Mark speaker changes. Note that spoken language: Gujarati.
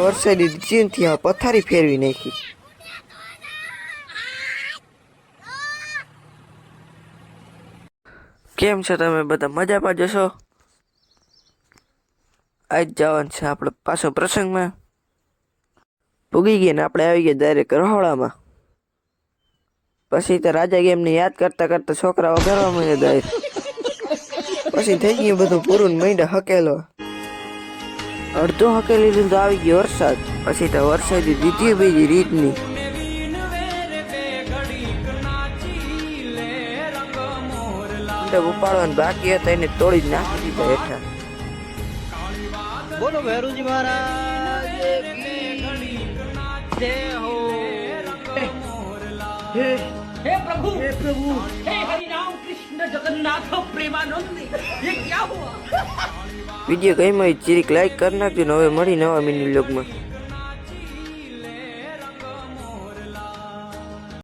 Speaker 1: વરસાદી ચીનથી આ પથારી ફેરવી નાખી. કેમ છો તમે બધા? મજામાં જશો? આજ જવાનું છે આપણે પાછો પ્રસંગમાં. પૂગી ગયા ને આપણે આવી ગયા ડાયરેક્ટ રહોડામાં. પછી તો રાજા એમને યાદ કરતા કરતા છોકરાઓ કરવા માંડ્યા દાયર. પછી થઈ ગયું બધું પૂરું માંડ્યા હકેલો. અડધો હકેલી લીધું તો આવી ગયો વરસાદ. પછી તો વરસાદી દીધી બીજી રીતની. ઉપાડવાનું બાકી હતા એને તોડી જ નાખી દીધા હેઠા.
Speaker 2: બોલો ભૈરુજી મહારાજ
Speaker 3: हे प्रभु हे हरि राम कृष्ण जगन्नाथ प्रेमानंद ये क्या हुआ?
Speaker 1: વિડીયો ગમ્યો હોય ચીરીક લાઈક કરી નાખજો ને હવે મળી નવા મિની વ્લોગમાં.